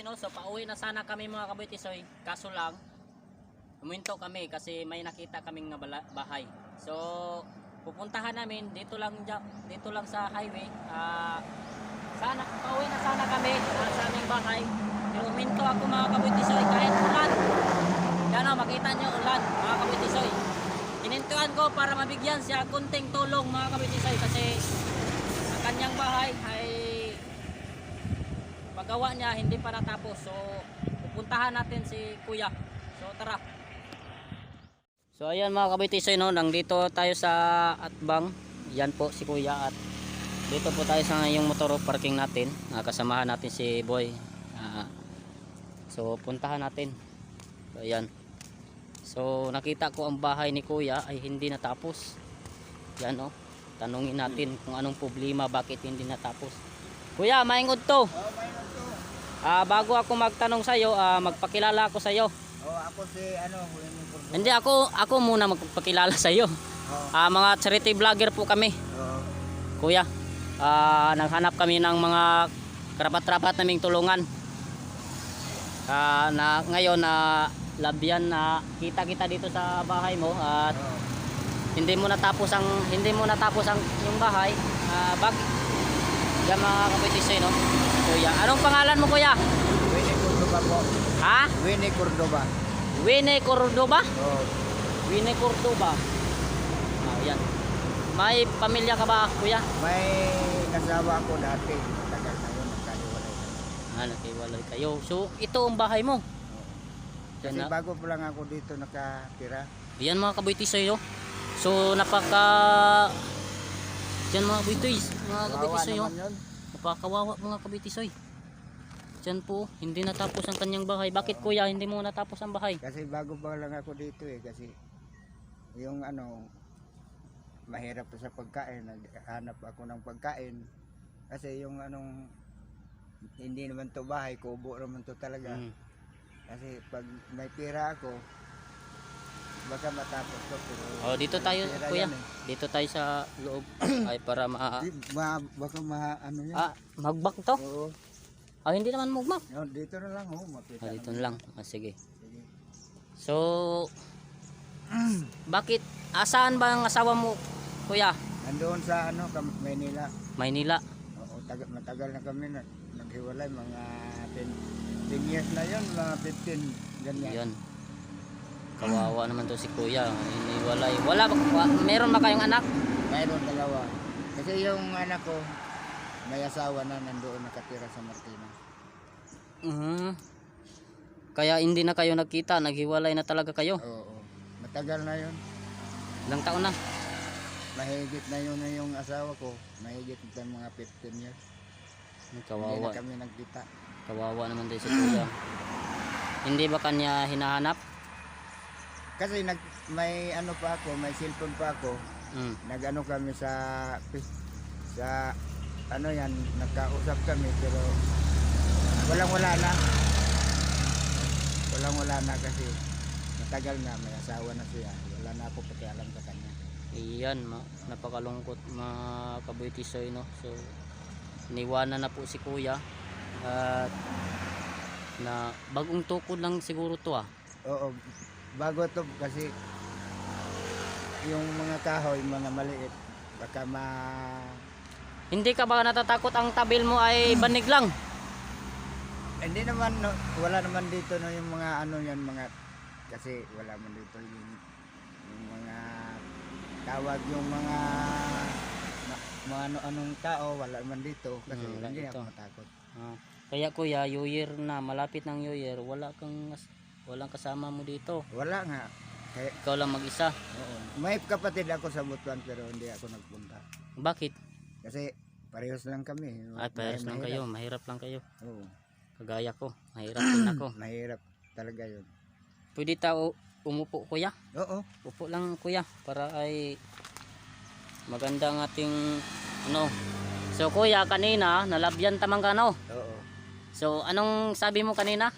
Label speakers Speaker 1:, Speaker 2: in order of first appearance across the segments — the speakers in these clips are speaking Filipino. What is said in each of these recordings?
Speaker 1: no? So pauwi na sana kami mga kabutisoy. Kaso lang, huminto kami kasi may nakita kaming bahay. So pupuntahan namin dito lang sa highway. Sana pauwi na sana kami sa aming bahay. Pero huminto ako mga kabutisoy kahit ulan. Yan o, makita nyo ulan mga kabutisoy. Hinintuan ko para mabigyan siya kunting tulong mga kabutisoy kasi ang kanyang bahay ay paggawa niya hindi pa natapos. So pupuntahan natin si kuya. So tara. So ayan mga kabutisoy, no, nandito tayo sa Atbang. Yan po si kuya at dito po tayo sa ngayong motor parking natin. Kasamahan natin si Boy. So puntahan natin. So ayan. So nakita ko ang bahay ni kuya ay hindi natapos. Yan o. Tanungin natin kung anong problema, bakit hindi natapos. Kuya, maingod to. Bago ako magtanong sa iyo, magpakilala ako sa iyo.
Speaker 2: Ako si
Speaker 1: Hindi, ako muna magpakilala sa iyo. Mga charity vlogger po kami. Kuya, naghanap kami ng mga karapat-rapat naming tulungan. Na ngayon na labyan na kita dito sa bahay mo at hindi mo natapos ang yung bahay. Bakit? Yan mga kabutisoy, no? Kuya, anong pangalan mo kuya?
Speaker 2: Winnie Cordoba po.
Speaker 1: Ha?
Speaker 2: Winnie Cordoba.
Speaker 1: Winnie Cordoba?
Speaker 2: Oo.
Speaker 1: Winnie Cordoba. Yan. May pamilya ka ba kuya?
Speaker 2: May kasawa ko dati. Tagal na yun, nagkaliwalay kami.
Speaker 1: Naghiwalay kayo. So ito ang bahay mo?
Speaker 2: Kasi bago pa lang ako dito nakatira.
Speaker 1: Yan mga kabutisoy, no? So yan mga kabutisoy, oh. Napakawawa mga kabutisoy. Diyan po, hindi natapos ang kanyang bahay. Bakit kuya, hindi mo natapos ang bahay?
Speaker 2: Kasi bago pa lang ako dito kasi yung mahirap sa pagkain, naghanap ako ng pagkain. Kasi yung hindi naman to bahay, kubo naman to talaga. Kasi pag may pira ako, baka matapos to. Pero
Speaker 1: dito tayo kuya. Dito tayo sa loob ay para
Speaker 2: baka yan.
Speaker 1: magbak to?
Speaker 2: Oo.
Speaker 1: Hindi naman magbak.
Speaker 2: Dito na lang makita.
Speaker 1: Dito na lang. Sige. So bakit saan ba ang asawa mo kuya?
Speaker 2: Nandoon sa Maynila.
Speaker 1: Maynila.
Speaker 2: Oo, matagal na kami naghiwalay, mga 10 years na yun, mga 15 ganyan.
Speaker 1: Yan. Kawawa naman to si kuya. Iniwalay. Meron ba kayong anak?
Speaker 2: Mayroon dalawa. Kasi yung anak ko may asawa na, nandoon nakatira sa Martina.
Speaker 1: Kaya hindi na kayo nagkita, naghiwalay na talaga kayo?
Speaker 2: Oo. Matagal na yun.
Speaker 1: Ilang taon na?
Speaker 2: Mahigit na yun yung asawa ko. Mahigit na mga 15 years.
Speaker 1: Kawawa.
Speaker 2: Hindi na kami nagkita.
Speaker 1: Kawawa naman din si kuya. Hindi ba kanya hinahanap?
Speaker 2: Kasi may pa ako, may cellphone pa ako. Kami sa nagkausap kami pero wala na kasi matagal na, may asawa na siya. Wala na ako pakialam sa kanya.
Speaker 1: Iyan, napakalungkot mga kabutisoy, no? So niwanan na po si kuya at na bagong tukod lang siguro to.
Speaker 2: Oo, bago to kasi yung mga kahoy, mga maliit, baka
Speaker 1: Hindi ka ba natatakot ang tabil mo ay banig lang?
Speaker 2: Hindi naman, wala naman dito yung mga mga kasi wala man dito yung mga tawag, yung mga anong tao, wala man dito kasi hindi ako matakot.
Speaker 1: Kaya kuya, New Year na, malapit ng New Year, walang kasama mo dito.
Speaker 2: Wala nga.
Speaker 1: Ikaw lang mag-isa.
Speaker 2: Oo. May kapatid ako sa Butuan pero hindi ako nagpunta.
Speaker 1: Bakit?
Speaker 2: Kasi parehas lang kami.
Speaker 1: Parehas lang kayo, mahirap lang kayo.
Speaker 2: Oo.
Speaker 1: Kagaya ko, mahirap din ako.
Speaker 2: Mahirap talaga yun.
Speaker 1: Pwede tao umupo kuya?
Speaker 2: Oo.
Speaker 1: Upo lang kuya para ay maganda ang ating So kuya, kanina nalabyan tamang ka no?
Speaker 2: Oo.
Speaker 1: So anong sabi mo kanina?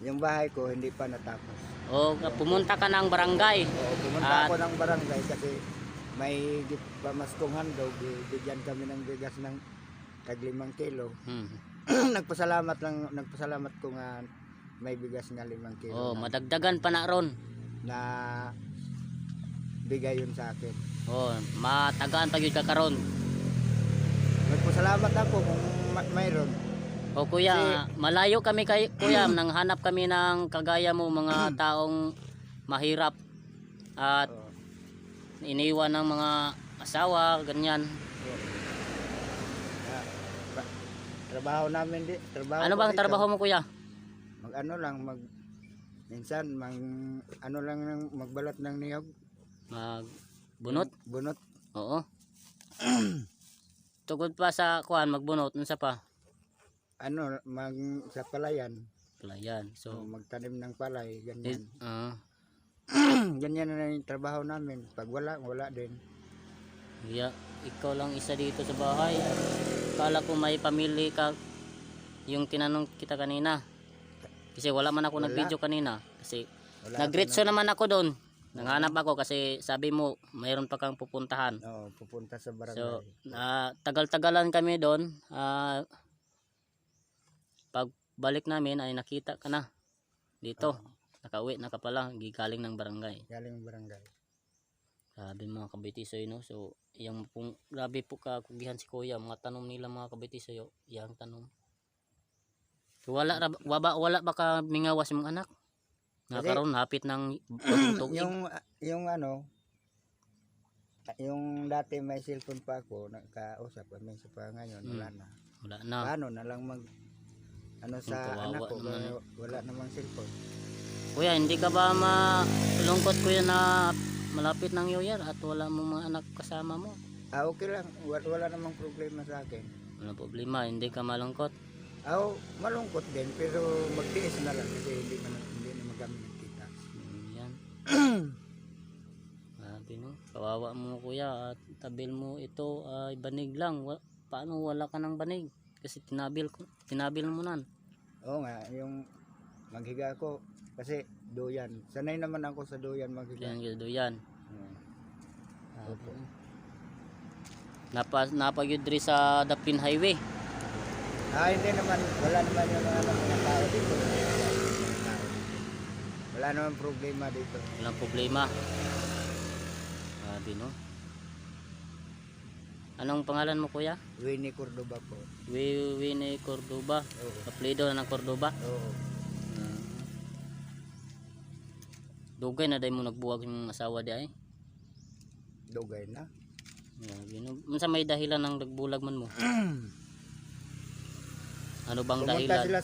Speaker 2: Yung bahay ko hindi pa natapos.
Speaker 1: Pumunta ka ng barangay.
Speaker 2: Oo, pumunta ako ng barangay kasi may pamaskong handog, bigyan kami ng bigas ng tag 5 kilo. nagpasalamat ko nga may bigas nga 5 kilo
Speaker 1: Oh,
Speaker 2: na,
Speaker 1: madagdagan pa na ron.
Speaker 2: na bigay yun sa akin.
Speaker 1: Oh, matagaan pa gyud ka karon.
Speaker 2: Nagpasalamat ako kung mayroon.
Speaker 1: O kuya,
Speaker 2: Kasi-
Speaker 1: malayo kami kay kuya, nang hanap kami ng kagaya mo mga taong mahirap at
Speaker 2: Oo.
Speaker 1: iniwan ng mga asawa, ganyan.
Speaker 2: Trabaho namin trabaho
Speaker 1: Ano
Speaker 2: ko
Speaker 1: bang
Speaker 2: dito,
Speaker 1: trabaho mo kuya?
Speaker 2: mag ano lang minsan ano lang magbalat ng niyog,
Speaker 1: Magbunot?
Speaker 2: bunot.
Speaker 1: Oo. Tugod pa sa kuan magbunot, unsa pa?
Speaker 2: Ano sa palayan,
Speaker 1: Palayan.
Speaker 2: so
Speaker 1: So,
Speaker 2: magtanim ng palay, ganyan. Ganyan na yung trabaho namin. Pag wala din.
Speaker 1: yeah, ikaw lang isa dito sa bahay. Kala ko may pamilya ka yung tinanong kita kanina. Kasi wala man ako
Speaker 2: Wala.
Speaker 1: nag-video kanina. Kasi
Speaker 2: Wala
Speaker 1: nagritso naman ako doon. Nanghanap ako kasi sabi mo mayroon pa kang pupuntahan.
Speaker 2: Oo, pupunta sa barangay.
Speaker 1: So, tagal-tagalan kami doon. Pagbalik namin ay nakita ka na dito. Nakauwi na ka pala, gigaling ng barangay.
Speaker 2: Galing barangay.
Speaker 1: Sabi mga kabitisoy, no? So, yung pong, grabe po kakugihan si kuya. Mga tanong nila mga kabitisoy, yung tanong. So, wala ba ka mingawas mong anak? Nga
Speaker 2: Kasi-
Speaker 1: karon hapit ng tugig.
Speaker 2: yung ano, yung dati may cellphone pa ako, nagkausap kami pa ngayon, wala na.
Speaker 1: Wala na.
Speaker 2: Paano na lang sa
Speaker 1: Kawawa
Speaker 2: anak ko,
Speaker 1: naman.
Speaker 2: kaya wala namang cellphone.
Speaker 1: Kuya, hindi ka ba malungkot kuya na malapit ng New Year at wala mo mga anak kasama mo?
Speaker 2: Okay lang, wala namang problema sa akin.
Speaker 1: Wala problema, hindi ka malungkot.
Speaker 2: Malungkot din, pero magtiis na lang kasi hindi naman kami nagkita.
Speaker 1: Yan. Sabi no, kawawa mo kuya at tabil mo ito ay banig lang. Paano wala ka ng banig? Kasi tinabil mo nan.
Speaker 2: Oo nga, yung maghiga ako kasi duyan. Sanay naman ako sa duyan maghiga.
Speaker 1: Yan gito yan.
Speaker 2: Hmm.
Speaker 1: Opo. Napagyud diri sa Dapin Highway.
Speaker 2: Hindi naman, wala naman yung mga tao dito. Wala naman problema dito.
Speaker 1: Walang problema. Sabi no. Anong pangalan mo kuya?
Speaker 2: Winnie Cordoba po.
Speaker 1: Winnie Cordoba.
Speaker 2: Oo.
Speaker 1: Apelyido na ng Cordoba.
Speaker 2: Oo.
Speaker 1: Dugay na day mo nagbuwag yung asawa di ay.
Speaker 2: Dugay na.
Speaker 1: Unsa may dahilan ng nagbulag man mo? Ano bang
Speaker 2: Pumunta
Speaker 1: dahilan?
Speaker 2: sila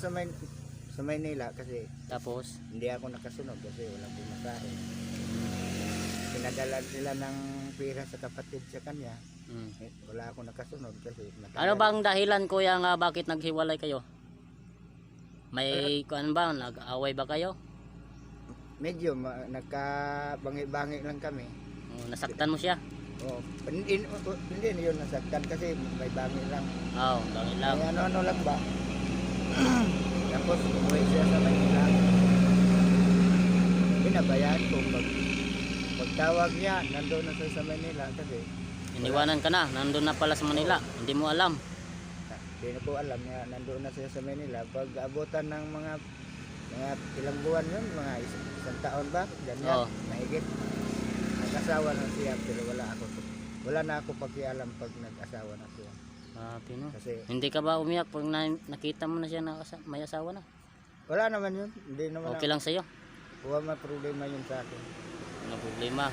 Speaker 2: sa Maynila kasi
Speaker 1: Tapos
Speaker 2: hindi ako nakasunod kasi walang pumasahe. Pinadala sila ng pera sa kapatid sa kanya. Wala ako nakasunod kasi matagal.
Speaker 1: ano bang dahilan kuya nga bakit naghiwalay kayo? May kuan ba nag-away ba kayo?
Speaker 2: Medyo nagkabangi-bangi lang kami.
Speaker 1: Nasaktan mo siya?
Speaker 2: Hindi yun nasaktan kasi may bangi lang.
Speaker 1: Oo, bakit lang.
Speaker 2: May ano lang ba? Tapos umuwi siya sa Manila. Binabayaan ko pagtawag niya, nandoon na siya sa Manila kasi
Speaker 1: Iniwanan ka na, nandun na pala sa Manila. Hindi mo alam.
Speaker 2: hindi ko alam niya nandoon na siya sa Manila. Pag abutan ng mga ilang buwan yun, mga isang taon ba? Ganyan,
Speaker 1: Oo.
Speaker 2: mahigit. Nag-asawa na siya pero wala na ako pakialam pag nag-asawa na siya.
Speaker 1: Pino.
Speaker 2: Kasi
Speaker 1: Hindi ka ba umiyak pag nakita mo na siya na may asawa na?
Speaker 2: wala naman yun. Hindi naman
Speaker 1: Okay lang sa'yo?
Speaker 2: wala problema yun sa akin.
Speaker 1: Walang problema.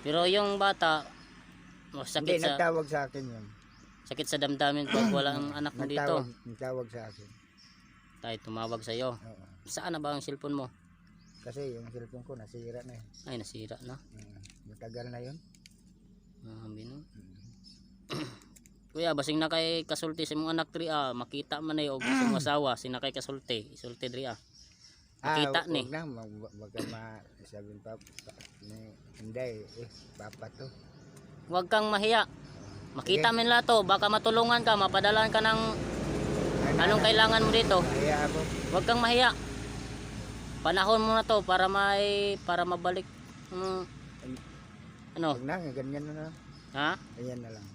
Speaker 1: Pero yung bata,
Speaker 2: Hindi, nagtawag sa akin yun.
Speaker 1: sakit sa damdamin pag walang anak mo dito.
Speaker 2: Nagtawag sa akin.
Speaker 1: Tayo tumawag sa'yo.
Speaker 2: Oo.
Speaker 1: Saan na ba ang cellphone mo?
Speaker 2: Kasi yung cellphone ko nasira na eh.
Speaker 1: Ay, nasira na.
Speaker 2: Matagal na yun.
Speaker 1: Bino. Kuya, basing na kay kasulti sa mong anak diri makita man ay og sa mong asawa sinakay kasulti, isulti diri Nakita ni.
Speaker 2: Huwag na, baka sabihin pa, hindi papa to.
Speaker 1: Huwag kang mahiya. Makita man nila to, baka matulungan ka, mapadalan ka ng anong kailangan mo dito.
Speaker 2: Kaya ako,
Speaker 1: Huwag kang mahiya. Panahon mo na to para mabalik ano?
Speaker 2: huwag na, ganyan na lang.
Speaker 1: Ha?
Speaker 2: Ganyan na lang.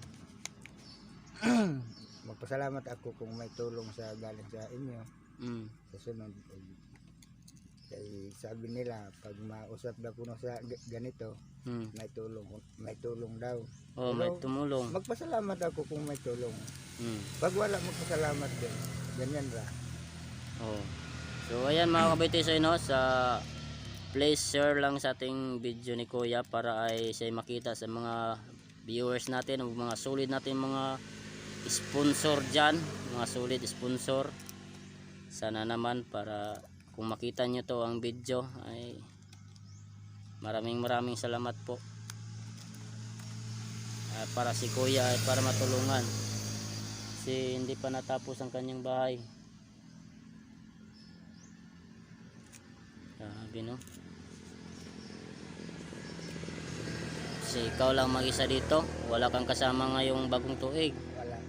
Speaker 2: magpasalamat ako kung may tulong sa galing sa inyo
Speaker 1: Mm.
Speaker 2: sa sunod. Kaya sabi nila pag mausap daw kuno sa ganito,
Speaker 1: Mm.
Speaker 2: may tulong daw.
Speaker 1: Oh, may
Speaker 2: Pero
Speaker 1: tumulong.
Speaker 2: magpasalamat ako kung may tulong.
Speaker 1: Mm.
Speaker 2: Pag wala, magpasalamat din. Ganyan ra.
Speaker 1: Oh. So ayan mga kabitisoy, no, sa please share lang sa ating video ni Kuya para ay siya makita sa mga viewers natin, o mga solid natin mga sponsor dyan, mga solid sponsor. Sana naman para kung makita nyo to ang video ay maraming salamat po. Para si Kuya ay para matulungan kasi hindi pa natapos ang kanyang bahay. Sabi, no, kasi ikaw lang mag-isa dito, wala kang kasama ngayong bagong tuig.
Speaker 2: Wala.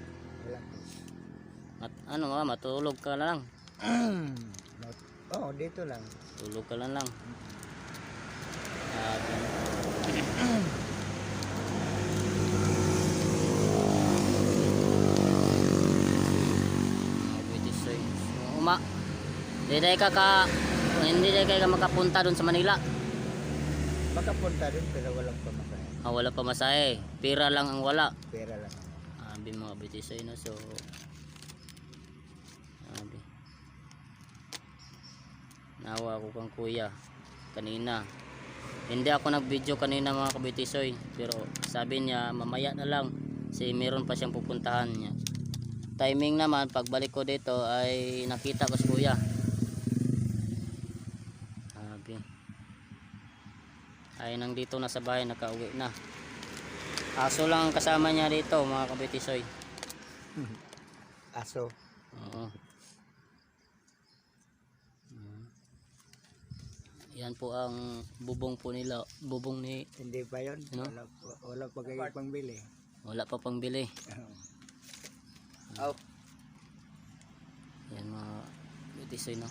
Speaker 1: Matulog ka lang.
Speaker 2: Oo, dito lang.
Speaker 1: Tulog ka lang. Sabi, no. Kabitisoy. Hindi kayo makapunta doon sa Manila.
Speaker 2: Makapunta rin pero walang pamasahe.
Speaker 1: Wala pa masahe. Pera lang ang wala.
Speaker 2: Pera lang.
Speaker 1: Sabi mga kabitisoy, no. So sabi, nawa ko kang Kuya kanina. Hindi ako nag-video kanina mga kabitisoy, pero sabi niya mamaya na lang kasi meron pa siyang pupuntahan niya. Timing naman pagbalik ko dito ay nakita ko si Kuya. Sabi ay nandito na sa bahay, nakauwi na. Aso lang ang kasama niya dito mga kabitisoy.
Speaker 2: Aso.
Speaker 1: Oo. Yan po ang bubong po nila. Bubong ni...
Speaker 2: Hindi pa yun.
Speaker 1: Ano?
Speaker 2: Wala pa kayo pangbili.
Speaker 1: Wala pa pang bili.
Speaker 2: Oh.
Speaker 1: Yan mga bitisoy, no.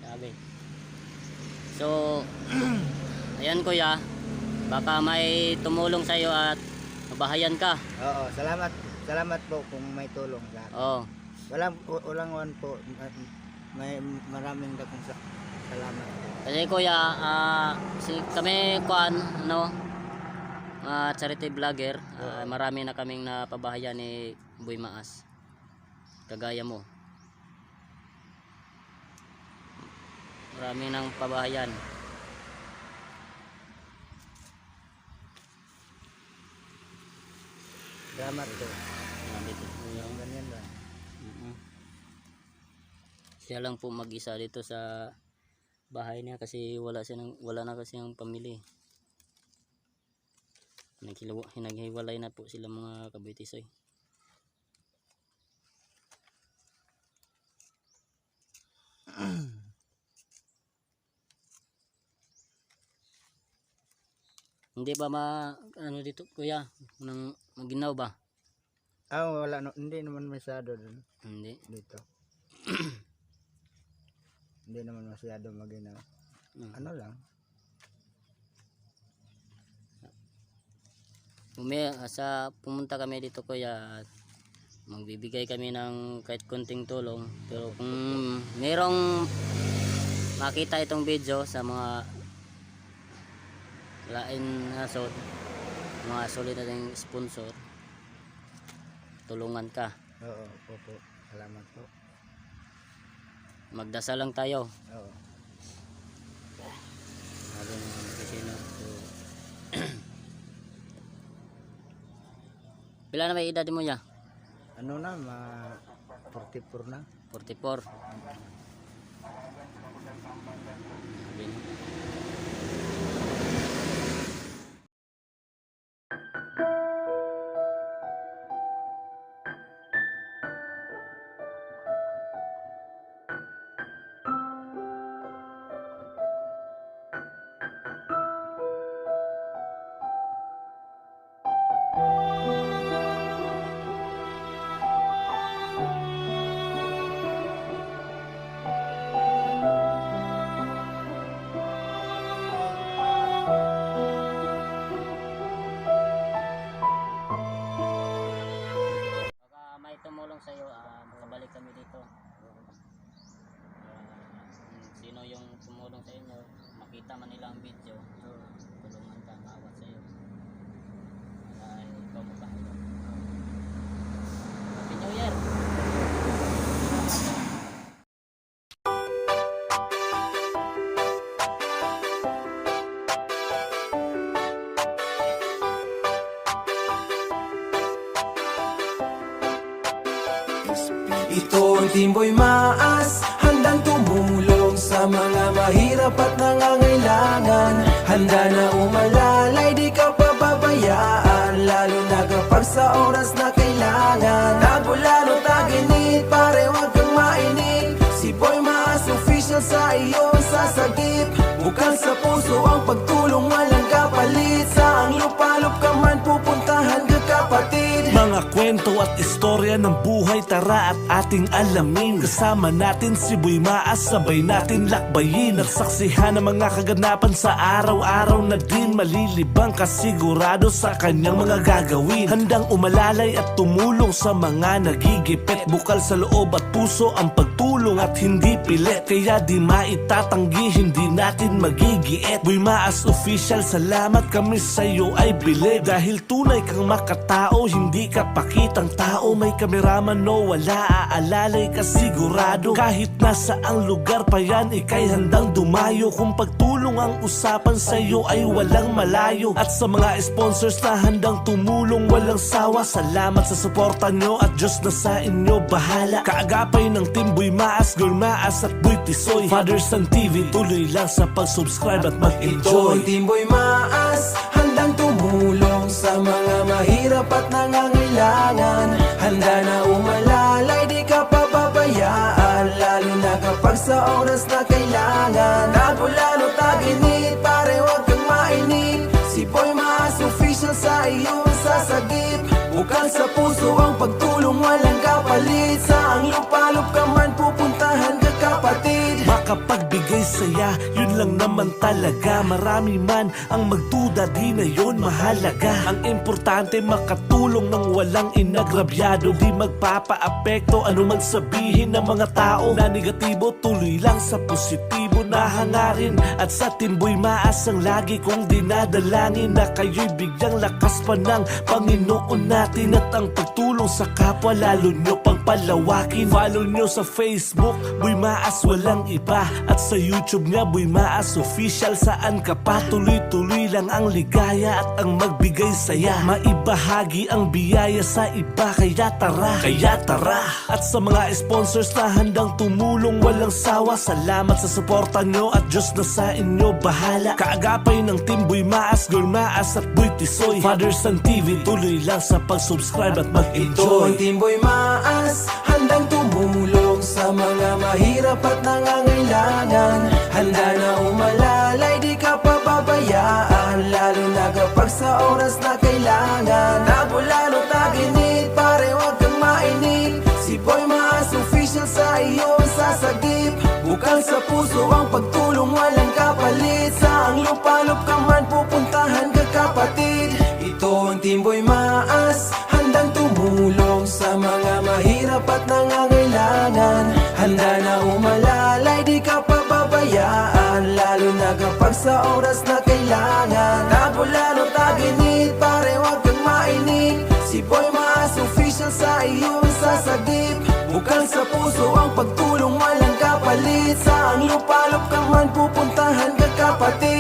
Speaker 1: Sabi. So, ayan Kuya. Baka may tumulong sa iyo at mabahayan ka.
Speaker 2: Oo, salamat. Salamat po kung may tulong sa akin.
Speaker 1: Oo.
Speaker 2: Walang one po. May maraming dakong salamat.
Speaker 1: Kasi Kuya, kami kuan, ano, charity vlogger, marami na kaming napabahayan ni Boy Maas. Kagaya mo. Marami nang pabahayan.
Speaker 2: Salamat po.
Speaker 1: Dito po yung,
Speaker 2: Ganyan lang.
Speaker 1: siya lang po mag-isa dito sa bahay niya kasi wala na kasi ang pamilya. Naghiwalay na po sila mga kabitisoy. Hindi ba ano dito Kuya, nang maginaw ba?
Speaker 2: Wala no, hindi naman masyado dun.
Speaker 1: Hindi.
Speaker 2: Dito. Hindi naman masyado maginaw. Ano lang.
Speaker 1: Pumunta kami dito Kuya at magbibigay kami ng kahit konting tulong, pero kung merong makita itong video sa mga lain nasod, mga solid nating sponsor, tulungan ka.
Speaker 2: Oo, po. Salamat po.
Speaker 1: Magdasal lang tayo.
Speaker 2: Oo.
Speaker 1: Sabi ng kasino. So, pila na may edad mo ya?
Speaker 2: Ano na, 44 na.
Speaker 1: 44. Sabi na. tumulong sa inyo, makita man nila ang video, tulungan ka, maawat sa iyo. Ay, ikaw mo bahala. Happy New Year!
Speaker 3: Ito ang Timboy Maas, handang tumulong sa mga mahirap at nangangailangan. Handa na umalalay, di ka pababayaan, lalo na kapag sa oras na kailangan. Tagulalo, taginit, pare wag kang mainip. Si Boy Maas official sa iyong sasagip. Bukal sa puso ang pagtulong, walang kapalit. Saang lupalop ka man, pupuntahan ka kapatid.
Speaker 4: Mga kwento at istorya ng buhay, tara at ating alamin. Kasama natin si Boy Maas, sabay natin lakbayin at saksihan ang mga kaganapan sa araw-araw na din. Malilibang kasigurado sa kanyang mga gagawin. Handang umalalay at tumulong sa mga nagigipit. Bukal sa loob at puso ang pagtulong at hindi pilit. Kaya di maitatanggi, hindi natin magigiit. Boy Maas official, salamat kami sa'yo ay bilib. Dahil tunay kang makatao, hindi ka pakitang tao. May kameraman no wala, aalalay ka sigurado. Kahit nasa ang lugar pa yan, ikay handang dumayo. Kung pagtulong ang usapan sa'yo ay walang malayo. At sa mga sponsors na handang tumulong, walang sawa, salamat sa suporta nyo at Diyos na sa inyo bahala. Kaagapay ng Team Boy Maas, Girl Maas at Boy Tisoy, Father Son TV, tuloy lang sa pag-subscribe at
Speaker 3: Ito
Speaker 4: mag-enjoy.
Speaker 3: ang Timboy Maas, handang tumulong sa mga mahirap at nangangailangan. Handa na umalalay, di ka pababayaan, lalo na kapag sa oras na kailangan. Tagulalo, taginit, pare wag kang mainip. Si Boy Maas official sa iyong sasagip. Bukal sa puso ang pagtulong, walang kapalit. Saang lupalop ka man, pupuntahan ka kapatid.
Speaker 4: Makapagbigay saya, yun lang naman talaga. Marami man ang magduda, di na yun mahalaga. Ang importante makatulong ng walang inagrabyado. Di magpapaapekto anuman sabihin ng mga tao na negatibo, tuloy lang sa positibo na hangarin. At sa Team Boy Maas ang lagi kong dinadalangin, na kayo'y bigyang lakas pa ng Panginoon natin. At ang pagtulong sa kapwa lalo nyo pang palawakin. Follow nyo sa Facebook, Boy Maas walang iba. At sa YouTube niya, Boy Maas official, saan ka pa? Tuloy-tuloy lang ang ligaya at ang magbigay saya. Maibahagi ang biyaya sa iba, kaya tara. At sa mga sponsors na handang tumulong, walang sawa, salamat sa suporta nyo at Diyos na sa inyo bahala. Kaagapay ng Team Boy Maas, Girl Maas at Boy Tisoy, Father Son TV, tuloy lang sa pag-subscribe at
Speaker 3: Ito ang
Speaker 4: mag-enjoy.
Speaker 3: Timboy Maas, handang tumulong sa mga mahirap at nangangailangan. Handa na umalalay, di ka pababayaan, lalo na kapag sa oras na kailangan. Tagulalo, taginit, pare wag kang mainip. Si Boy Maas official sa iyong sasagip. Bukal sa puso ang pagtulong, walang kapalit. Saang lupalop ka man, pupuntahan ka kapatid. Ito ang Timboy Maas, handang tumulong sa mga mahirap at nangangailangan. Handa na umalalay, di ka pababayaan, lalo na kapag sa oras na kailangan. Tagulalo, taginit, pare wag kang mainip. Si Boy Maas official sa iyong sasagip. Bukal sa puso ang pagtulong, walang kapalit. Saang lupalop ka man, pupuntahan ka kapatid.